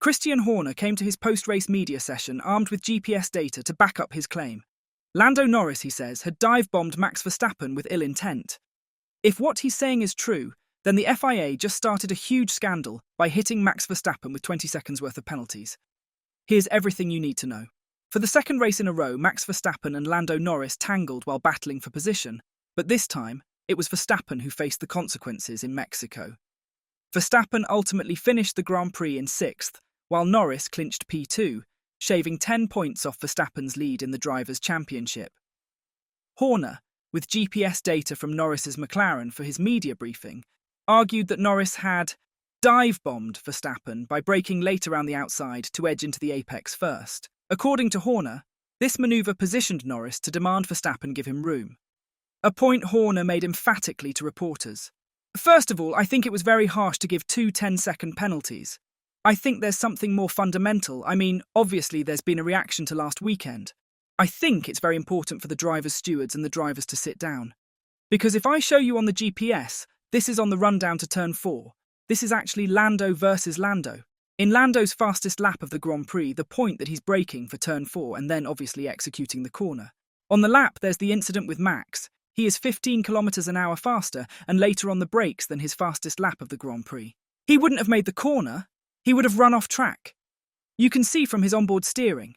Christian Horner came to his post-race media session armed with GPS data to back up his claim. Lando Norris, he says, had dive-bombed Max Verstappen with ill intent. If what he's saying is true, then the FIA just started a huge scandal by hitting Max Verstappen with 20 seconds worth of penalties. Here's everything you need to know. For the second race in a row, Max Verstappen and Lando Norris tangled while battling for position, but this time, it was Verstappen who faced the consequences in Mexico. Verstappen ultimately finished the Grand Prix in 6th, while Norris clinched P2, shaving 10 points off Verstappen's lead in the Drivers' Championship. Horner, with GPS data from Norris's McLaren for his media briefing, argued that Norris had dive-bombed Verstappen by braking late around the outside to edge into the apex first. According to Horner, this manoeuvre positioned Norris to demand Verstappen give him room. A point Horner made emphatically to reporters. First of all, I think it was very harsh to give two 10-second penalties. I think there's something more fundamental. I mean, obviously there's been a reaction to last weekend. I think it's very important for the drivers' stewards and the drivers to sit down. Because if I show you on the GPS, this is on the rundown to turn 4. This is actually Lando versus Lando. In Lando's fastest lap of the Grand Prix, the point that he's braking for turn 4 and then obviously executing the corner. On the lap, there's the incident with Max. He is 15 kilometers an hour faster and later on the brakes than his fastest lap of the Grand Prix. He wouldn't have made the corner. He would have run off track. You can see from his onboard steering.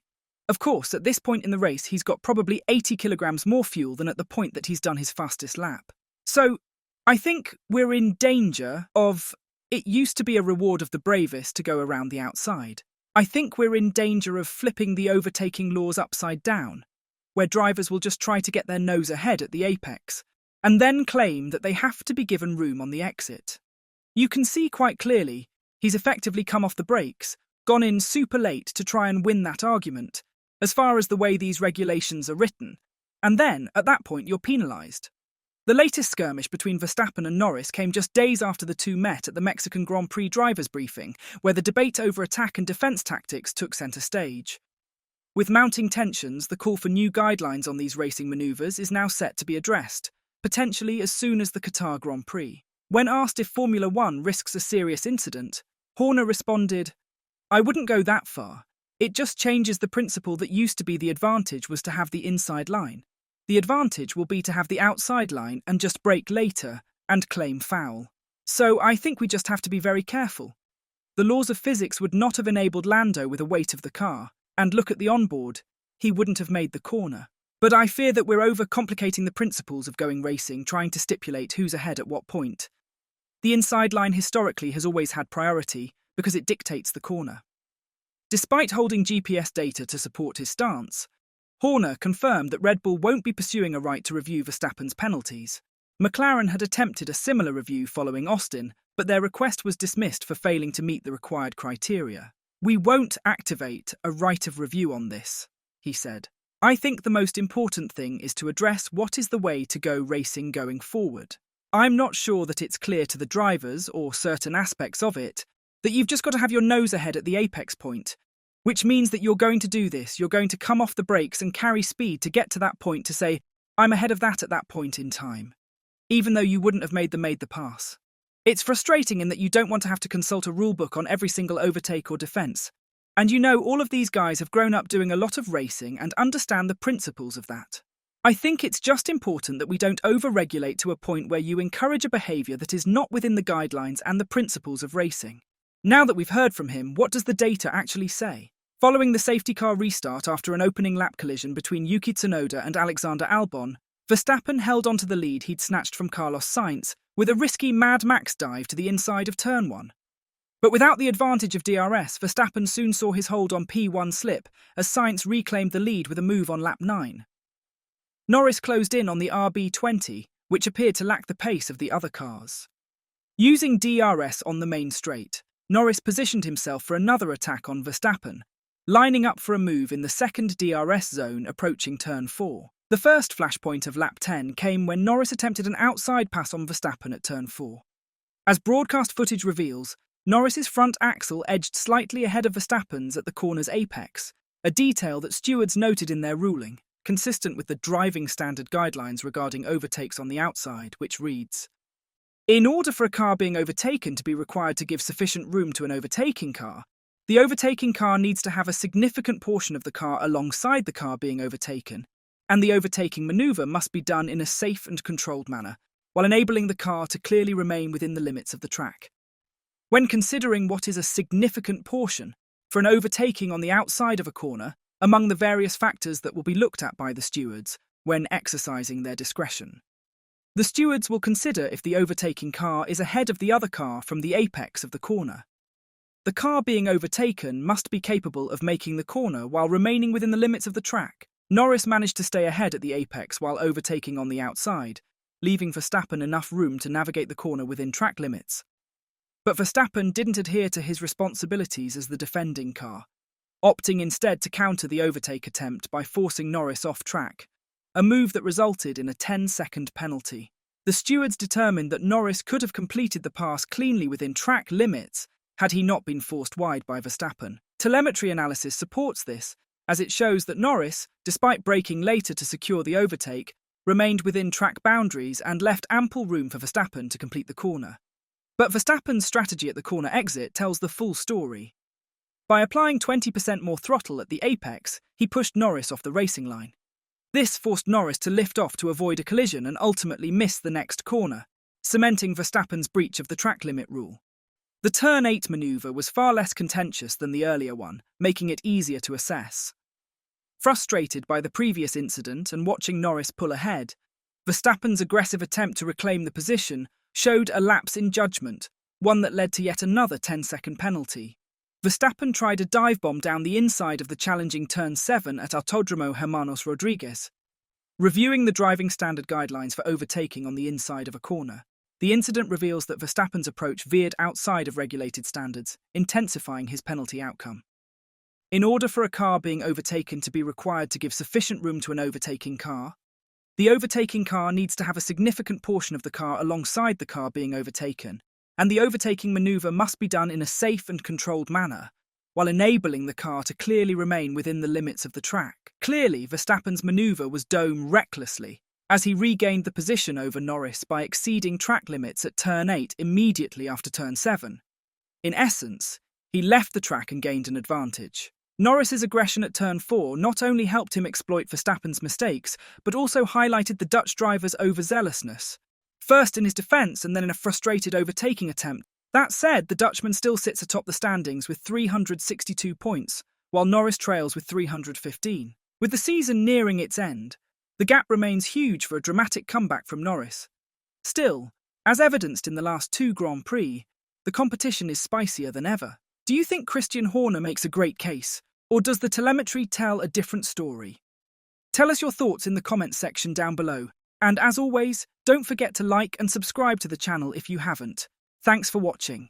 Of course, at this point in the race, he's got probably 80 kilograms more fuel than at the point that he's done his fastest lap. So, I think we're in danger of it used to be a reward of the bravest to go around the outside. I think we're in danger of flipping the overtaking laws upside down, where drivers will just try to get their nose ahead at the apex, and then claim that they have to be given room on the exit. You can see quite clearly he's effectively come off the brakes, gone in super late to try and win that argument, as far as the way these regulations are written, and then, at that point, you're penalised. The latest skirmish between Verstappen and Norris came just days after the two met at the Mexican Grand Prix drivers' briefing, where the debate over attack and defence tactics took centre stage. With mounting tensions, the call for new guidelines on these racing manoeuvres is now set to be addressed, potentially as soon as the Qatar Grand Prix. When asked if Formula One risks a serious incident, Horner responded, "I wouldn't go that far. It just changes the principle that used to be the advantage was to have the inside line. The advantage will be to have the outside line and just brake later and claim foul. So I think we just have to be very careful. The laws of physics would not have enabled Lando with the weight of the car, and look at the onboard, he wouldn't have made the corner. But I fear that we're overcomplicating the principles of going racing, trying to stipulate who's ahead at what point. The inside line historically has always had priority because it dictates the corner." Despite holding GPS data to support his stance, Horner confirmed that Red Bull won't be pursuing a right to review Verstappen's penalties. McLaren had attempted a similar review following Austin, but their request was dismissed for failing to meet the required criteria. "We won't activate a right of review on this," he said. "I think the most important thing is to address what is the way to go racing going forward. I'm not sure that it's clear to the drivers, or certain aspects of it, that you've just got to have your nose ahead at the apex point, which means that you're going to do this, you're going to come off the brakes and carry speed to get to that point to say, I'm ahead of that at that point in time, even though you wouldn't have made the pass. It's frustrating in that you don't want to have to consult a rulebook on every single overtake or defence. And you know all of these guys have grown up doing a lot of racing and understand the principles of that. I think it's just important that we don't over-regulate to a point where you encourage a behaviour that is not within the guidelines and the principles of racing." Now that we've heard from him, what does the data actually say? Following the safety car restart after an opening lap collision between Yuki Tsunoda and Alexander Albon, Verstappen held onto the lead he'd snatched from Carlos Sainz with a risky Mad Max dive to the inside of turn 1. But without the advantage of DRS, Verstappen soon saw his hold on P1 slip as Sainz reclaimed the lead with a move on lap 9. Norris closed in on the RB20, which appeared to lack the pace of the other cars. Using DRS on the main straight, Norris positioned himself for another attack on Verstappen, lining up for a move in the second DRS zone approaching turn 4. The first flashpoint of lap 10 came when Norris attempted an outside pass on Verstappen at turn 4. As broadcast footage reveals, Norris's front axle edged slightly ahead of Verstappen's at the corner's apex, a detail that stewards noted in their ruling, consistent with the driving standard guidelines regarding overtakes on the outside, which reads, "In order for a car being overtaken to be required to give sufficient room to an overtaking car, The overtaking car needs to have a significant portion of the car alongside the car being overtaken, and the overtaking maneuver must be done in a safe and controlled manner, while enabling the car to clearly remain within the limits of the track. When considering what is a significant portion for an overtaking on the outside of a corner, among the various factors that will be looked at by the stewards when exercising their discretion. The stewards will consider if the overtaking car is ahead of the other car from the apex of the corner. The car being overtaken must be capable of making the corner while remaining within the limits of the track. Norris managed to stay ahead at the apex while overtaking on the outside, leaving Verstappen enough room to navigate the corner within track limits. But Verstappen didn't adhere to his responsibilities as the defending car, opting instead to counter the overtake attempt by forcing Norris off track, a move that resulted in a 10-second penalty. The stewards determined that Norris could have completed the pass cleanly within track limits had he not been forced wide by Verstappen. Telemetry analysis supports this, as it shows that Norris, despite braking later to secure the overtake, remained within track boundaries and left ample room for Verstappen to complete the corner. But Verstappen's strategy at the corner exit tells the full story. By applying 20% more throttle at the apex, he pushed Norris off the racing line. This forced Norris to lift off to avoid a collision and ultimately miss the next corner, cementing Verstappen's breach of the track limit rule. The Turn 8 manoeuvre was far less contentious than the earlier one, making it easier to assess. Frustrated by the previous incident and watching Norris pull ahead, Verstappen's aggressive attempt to reclaim the position showed a lapse in judgment, one that led to yet another 10-second penalty. Verstappen tried a dive bomb down the inside of the challenging Turn 7 at Autódromo Hermanos Rodriguez. Reviewing the driving standard guidelines for overtaking on the inside of a corner, the incident reveals that Verstappen's approach veered outside of regulated standards, intensifying his penalty outcome. In order for a car being overtaken to be required to give sufficient room to an overtaking car, the overtaking car needs to have a significant portion of the car alongside the car being overtaken, and the overtaking maneuver must be done in a safe and controlled manner, while enabling the car to clearly remain within the limits of the track. Clearly, Verstappen's maneuver was done recklessly, as he regained the position over Norris by exceeding track limits at Turn 8 immediately after Turn 7. In essence, he left the track and gained an advantage. Norris's aggression at Turn 4 not only helped him exploit Verstappen's mistakes, but also highlighted the Dutch driver's overzealousness, first in his defence and then in a frustrated overtaking attempt. That said, the Dutchman still sits atop the standings with 362 points, while Norris trails with 315. With the season nearing its end, the gap remains huge for a dramatic comeback from Norris. Still, as evidenced in the last two Grand Prix, the competition is spicier than ever. Do you think Christian Horner makes a great case, or does the telemetry tell a different story? Tell us your thoughts in the comments section down below, and as always, don't forget to like and subscribe to the channel if you haven't. Thanks for watching.